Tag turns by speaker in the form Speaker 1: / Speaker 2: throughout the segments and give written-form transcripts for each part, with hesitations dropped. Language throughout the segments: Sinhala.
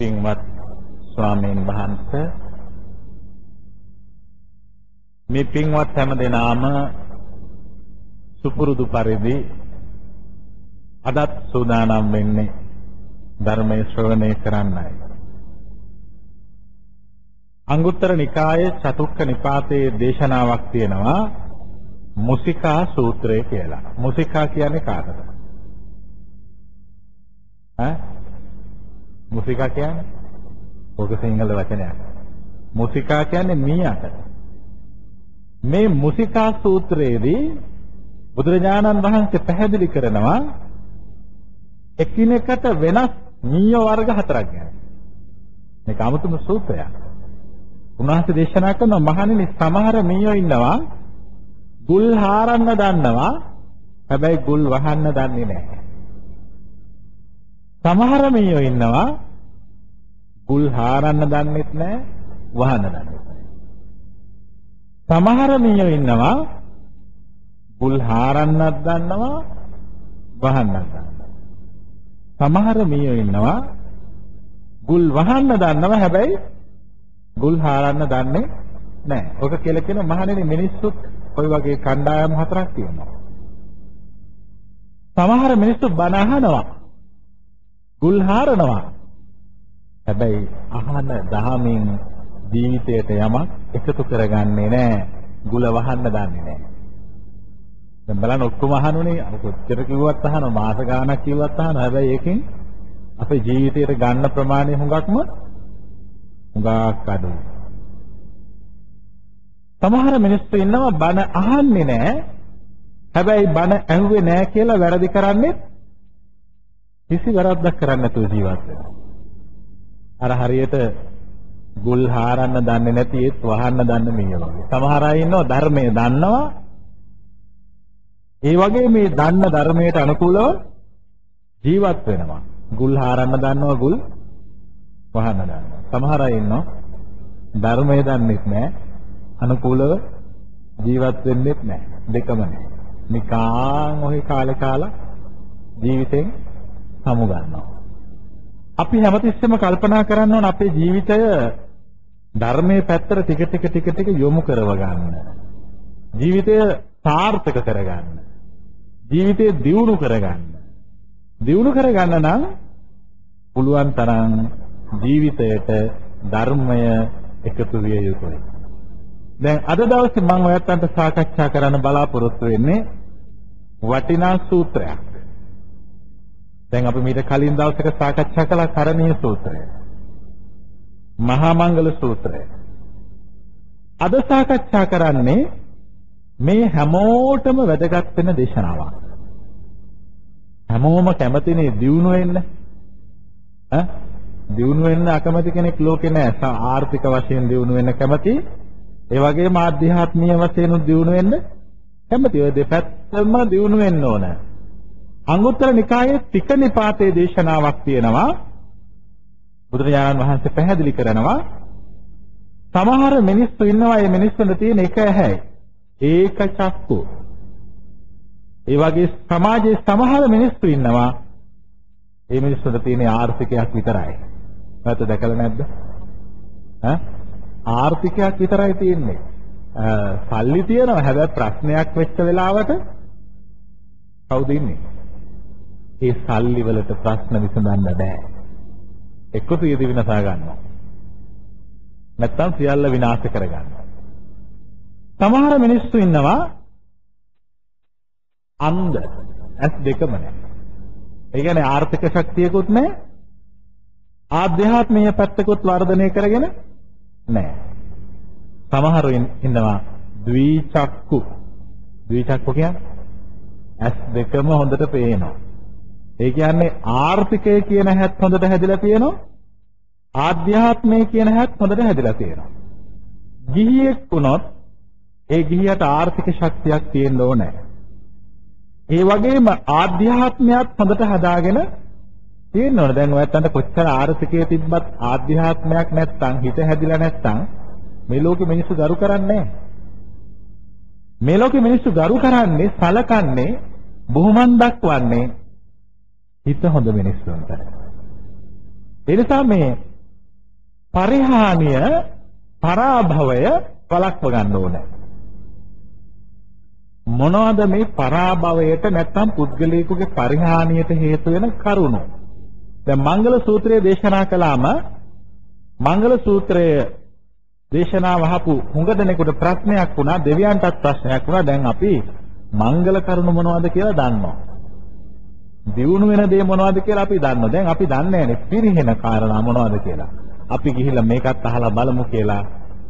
Speaker 1: පින්වත් ස්වාමීන් වහන්සේ මේ පින්වත් හැම දෙනාම සුපුරුදු පරිදි අදත් සූදානම් වෙන්නේ ධර්මයේ ශ්‍රවණය කරන්නයි. අංගුත්තර නිකායේ චතුක්ක නිපාතයේ දේශනාවක් තියෙනවා මුසිකා සූත්‍රය කියලා. මුසිකා කියන්නේ කාටද? මුසිකා කියන්නේ ඔක සිංහල වචනයක්. මුසිකා කියන්නේ මීයට. මේ මුසිකා සූත්‍රයේදී බුදුරජාණන් වහන්සේ පැහැදිලි කරනවා එකිනෙකට වෙනස් මීය වර්ග හතරක් ගැන. මේක 아무තුම සූත්‍රයක්. උන්වහන්සේ දේශනා කරන මහණෙනි සමහර මීයෝ ඉන්නවා ගුල් හාරන්න දන්නවා හැබැයි ගුල් වහන්න දන්නේ නැහැ. සමහර මීයෝ ඉන්නවා ගුල් හාරන්න දන්නෙත් නැහැ වහන්න දන්නෙත් නැහැ. සමහර මීයෝ ඉන්නවා ගුල් හාරන්නත් දන්නවා වහන්නත් දන්නවා. සමහර මීයෝ ඉන්නවා ගුල් වහන්න දන්නවා හැබැයි ගුල් හාරන්න දන්නේ නැහැ. ඔක කියලා කියන මහණෙනි මිනිස්සුත් ඔය වගේ කණ්ඩායම් හතරක් තියෙනවා. සමහර මිනිස්සු බණ අහනවා ගුල් හාරනවා හැබැයි අහන දහමින් ජීවිතයට යමක් එකතු කරගන්නේ නැහැ. ගුල වහන්න දන්නේ නැහැ. දැන් බලන්න ඔක්කොම අහනුනේ කොච්චර කිව්වත් අහනවා මාස ගාණක් කිව්වත් අහනවා හැබැයි ඒකෙන් අපේ ජීවිතයට ගන්න ප්‍රමාණය හුඟක් අඩුයි. සමහර මිනිස්සු ඉන්නවා බණ අහන්නේ නැහැ හැබැයි බණ ඇහුවේ නැහැ කියලා වැරදි කරන්නේ කිසි වැරද්දක් කරන්නේ නැතුව ජීවත් වෙනවා. අර හරියට ගුල් හාරන්න දන්නේ නැති ඒත් වහන්න දන්නේ මේ වගේ. සමහර අය ඉන්නවා ධර්මයේ දන්නවා ඒ වගේ මේ දන්න ධර්මයට අනුකූලව ජීවත් වෙනවා. ගුල් හාරන්න දන්නවා ගුල් වහන්න දන්නවා. සමහර අය ඉන්නවා ධර්මයේ දන්නේත් නැහැ අනුකූලව ජීවත් වෙන්නෙත් නැහැ. දෙකම නැහැ. නිකාන් ඔහි කාලා ජීවිතෙන් සමු ගන්නවා. අපි හැමතිස්සෙම කල්පනා කරන්න ඕන අපේ ජීවිතය ධර්මයේ පැත්තට ටික යොමු කරව ගන්න. ජීවිතය සාර්ථක කරගන්න. ජීවිතය දියුණු කරගන්න. දියුණු කරගන්න නම් පුළුවන් තරම් ජීවිතයට ධර්මය එකතු විය යුතුයි. දැන් අද දවසේ මම ඔයයන්ට සාකච්ඡා කරන්න බලාපොරොත්තු වෙන්නේ වටිනා සූත්‍රයක්. දැන් අපි මීට කලින් දවසක සාකච්ඡා කළා කරණීය සූත්‍රය. මහා මංගල සූත්‍රය. අද සාකච්ඡා කරන්නේ මේ හැමෝටම වැදගත් වෙන දේශනාවක්. හැමෝම කැමතිනේ දියුණු වෙන්න. දියුණු වෙන්න අකමැති කෙනෙක් ලෝකේ නැහැ. ආර්ථික වශයෙන් දියුණු වෙන්න කැමති. ඒ වගේම ආධ්‍යාත්මීය වශයෙන් දියුණු වෙන්න කැමති. ඔය දෙපැත්තම දියුණු වෙන්න ඕන. අංගුත්තර නිකායේ තික නිපාතයේ දේශනාවක් තියෙනවා. බුදුරජාණන් වහන්සේ පැහැදිලි කරනවා සමහර මිනිස්සු ඉන්නවා මේ මිනිස්සුන්ට තියෙන එක ඇහැයි. ඒක චක්කු. ඒ වගේ සමාජයේ සමහර මිනිස්සු ඉන්නවා මේ මිනිස්සුන්ට තියෙන ආර්ථිකයක් විතරයි. ඔයත් දැකලා නැද්ද? ආර්ථිකයක් විතරයි තියෙන්නේ. සල්ලි තියෙනවා හැබැයි ප්‍රශ්නයක් වෙච්ච වෙලාවට කවුද ඉන්නේ? ඒ සල්ලි වලට ප්‍රශ්න විසඳන්න බෑ. එක්ක සියදි විනාශ ගන්නවා. නැත්තම් සියල්ල විනාශ කර ගන්නවා. සමහර මිනිස්සු ඉන්නවා අන්ධ ඇස් දෙකම නැහැ. ඒ කියන්නේ ආර්ථික ශක්තියකුත් නැහැ. ආධ්‍යාත්මීය පැත්තකුත් වර්ධනය කරගෙන නැහැ. සමහරු ඉන්නවා ද්විචක්කු. ද්විචක්කු කියන්නේ ඇස් දෙකම හොඳට පේනවා. ඒ කියන්නේ ආර්ථිකය කියන හැත් හොඳට හැදිලා තියෙනවා. ආධ්‍යාත්මය කියන හැත් හොඳට හැදිලා තියෙනවා. ගිහියෙක් වුණොත් ඒ ගිහියට ආර්ථික ශක්තියක් තියෙන්න ඕනේ. ඒ වගේම ආධ්‍යාත්මයත් හොඳට හදාගෙන තියෙන්න ඕනේ. දැන් ඔයයන්ට කොච්චර ආර්ථිකයේ තිබ්බත් ආධ්‍යාත්මයක් නැත්තම් හිත හැදිලා නැත්තම් මේ ලෝකෙ මිනිස්සු ගරු කරන්නේ නැහැ. මේ ලෝකෙ මිනිස්සු ගරු කරන්නේ සලකන්නේ බොහොමන් දක්වන්නේ හිත හොඳ මිනිස්සුන්ට. ඒ නිසා මේ පරිහානිය පරාභවය වළක්ව ගන්න ඕනේ. මොනවද මේ පරාභවයට නැත්නම් පුද්ගලයෙකුගේ පරිහානියට හේතු වෙන කරුණු? දැන් මංගල සූත්‍රයේ දේශනා කළාම මංගල සූත්‍රය දේශනා වහපු හුඟ දෙනෙකුට ප්‍රශ්නයක් වුණා, දෙවියන්ටත් ප්‍රශ්නයක් වුණා. දැන් අපි මංගල කරුණු මොනවද කියලා දන්නවා. දියුණු වෙන දේ මොනවද කියලා අපි දන්නවා. දැන් අපි දන්නේ නැහැ පිරිහෙන කාරණා මොනවද කියලා. අපි ගිහිල්ලා මේකත් අහලා බලමු කියලා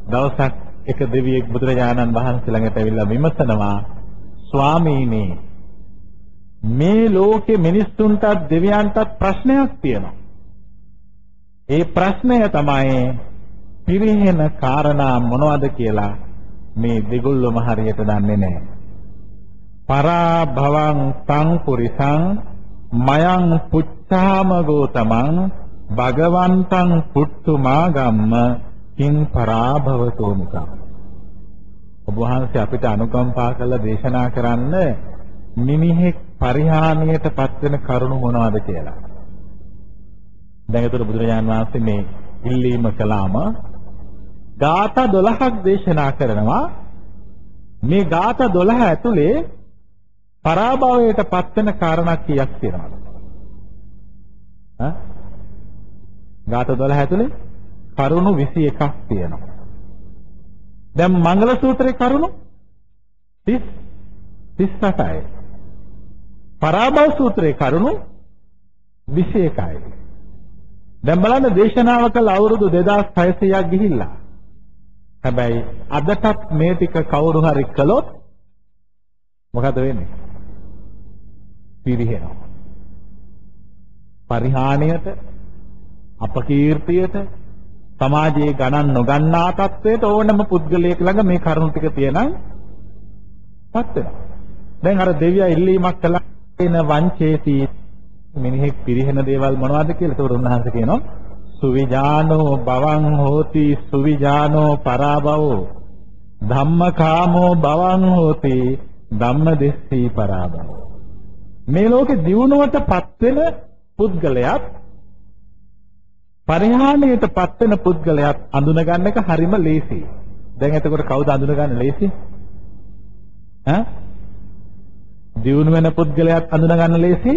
Speaker 1: දවසක් එක දෙවියෙක් බුදුරජාණන් වහන්සේ ළඟට ඇවිල්ලා විමසනවා, ස්වාමීනි මේ ලෝකේ මිනිස්සුන්ටත් දෙවියන්ටත් ප්‍රශ්නයක් තියෙනවා. ඒ ප්‍රශ්නය තමයි පිරිහෙන කාරණා මොනවද කියලා මේ දෙගොල්ලොම හරියට දන්නේ නැහැ. පරා භවං තං පුරිසං මයං පුච්ඡාම ගෝතමං භගවන්තං පුට්ඨුමා ගම්ම කිං පරාභවතෝ මුඛං. ඔබ වහන්සේ අපිට අනුකම්පා කළ දේශනා කරන්න මිනිහෙක් පරිහානියටපත් වෙන කරුණු මොනවද කියලා. දැන් ඒතර බුදුරජාණන් වහන්සේ මේ ඉල්ලීම කළාම ගාථා 12ක් දේශනා කරනවා. මේ ගාථා 12 ඇතුලේ පරාභවයටපත් වෙන කාරණා කීයක් තියෙනවද? ගාථා 12 ඇතුලේ කරුණු 21ක් තියෙනවා. දැන් මංගල සූත්‍රයේ කරුණු 38යි. පරාභව සූත්‍රයේ කරුණු 21යි. දැන් බලන්න දේශනාව කළ අවුරුදු 2600ක් ගිහිල්ලා. හැබැයි අදටත් මේ ටික කවුරු හරි කළොත් මොකද වෙන්නේ? පිරිහෙනවා. පරිහානියට, අපකීර්තියට, සමාජයේ ගණන් නොගන්නා තත්වයට ඕනම පුද්ගලයෙක් ළඟ මේ කරුණු ටික තියෙනම්පත් වෙනවා. දැන් අර දෙවියා ඉල්ලීමක් කළා එන වංචේති මිනිහෙක් පිරිහෙන දේවල් මොනවද කියලා. ඒතකොට උන්වහන්සේ කියනවා සුවිජානෝ භවං හෝති සුවිජානෝ පරාභවෝ ධම්මකාමෝ භවං හෝති ධම්මදෙස්සී පරාභවෝ. මේ ලෝකේ දියුණුවටපත් වෙන පුද්ගලයාත් පරිහානියටපත් වෙන පුද්ගලයාත් අඳුනගන්න එක හරිම ලේසියි. දැන් එතකොට කවුද අඳුනගන්න ලේසි? දියුණු වෙන පුද්ගලයාත් අඳුනගන්න ලේසි.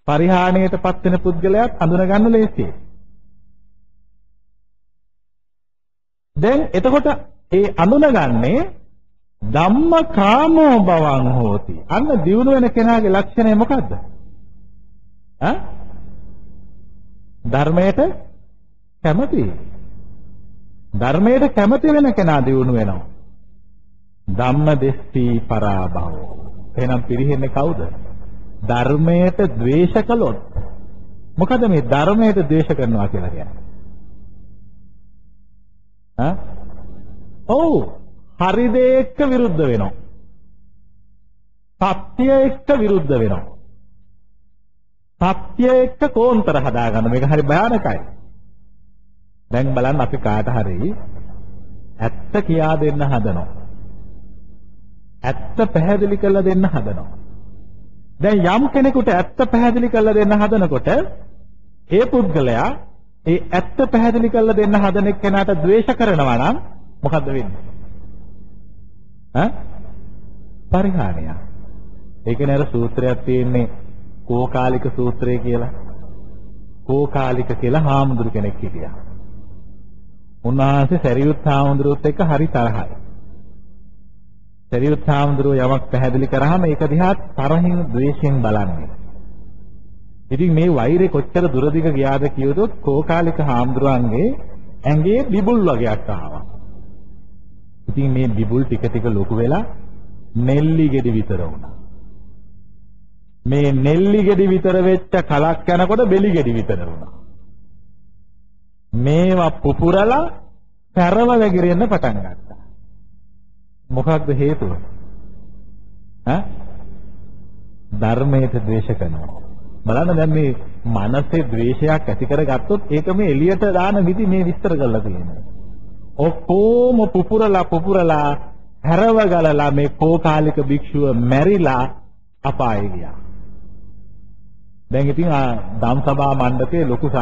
Speaker 1: පරිහානියටපත් වෙන පුද්ගලයාත් අඳුනගන්න ලේසි. දැන් එතකොට ඒ අඳුනගන්නේ ධම්මකාමෝ භවං හෝති. අන්න දියුණු වෙන කෙනාගේ ලක්ෂණය මොකද්ද? ධර්මයට කැමති. ධර්මයට කැමති වෙන කෙනා දියුණු වෙනවා. ධම්මදෙස්සී පරාභවෝ. එහෙනම් පිරිහෙන්නේ කවුද? ධර්මයට ද්වේෂ කළොත්. මොකද මේ ධර්මයට ද්වේෂ කරනවා කියලා කියන්නේ? ඔව්, හරි දේ එක්ක විරුද්ධ වෙනවා. සත්‍ය එක්ක විරුද්ධ වෙනවා. සත්‍ය එක්ක කෝන්තර හදාගන්න මේක හරි භයානකයි. දැන් බලන්න අපි කාට හරි ඇත්ත කියා දෙන්න හදනවා. ඇත්ත පැහැදිලි කරලා දෙන්න හදනවා. දැන් යම් කෙනෙකුට ඇත්ත පැහැදිලි කරලා දෙන්න හදනකොට ඒ පුද්ගලයා ඒ ඇත්ත පැහැදිලි කරලා දෙන්න හදන එක්කෙනාට ද්වේෂ කරනවා නම් මොකද්ද වෙන්නේ? පරිහානිය. ඒකනේ අර සූත්‍රයක් තියෙන්නේ කෝකාලික සූත්‍රය කියලා. කෝකාලික කියලා හාමුදුරු කෙනෙක් හිටියා. උන්වහන්සේ සරියුත් හාමුදුරුවොත් එක්ක හරි තරහයි. සරියුත් හාමුදුරුවෝ යමක් පැහැදිලි කරාම ඒක දිහා තරහින් ද්වේෂයෙන් බලන්නේ. ඉතින් මේ වෛරේ කොච්චර දුරදිග ගියාද කියොත් කෝකාලික හාමුදුරුවන්ගේ ඇඟේ බිබුල් වගේක් ආවා. ඉතින් මේ බිබුල් ටික ටික ලොකු වෙලා නෙල්ලි ගෙඩි විතර වුණා. මේ නෙල්ලි ගෙඩි විතර වෙච්ච කලක් යනකොට බෙලි ගෙඩි විතර වුණා. මේවා පුපුරලා පෙරව වැగిරෙන්න පටන් ගත්තා. මොකක්ද හේතුව? ධර්මයට ද්වේෂ කරනවා. බලන්න දැන් මේ මනසේ ද්වේෂයක් ඇති කරගත්තොත් ඒක මේ එළියට දාන විදි මේ විස්තර කරලා තියෙනවා. ඔක්කොම පුපුරලා හැරව ගලලා මේ කෝකාලික භික්ෂුව මැරිලා අපායේ ගියා. දැන් ඉතින් ධම්සභා මණ්ඩපයේ ලොකු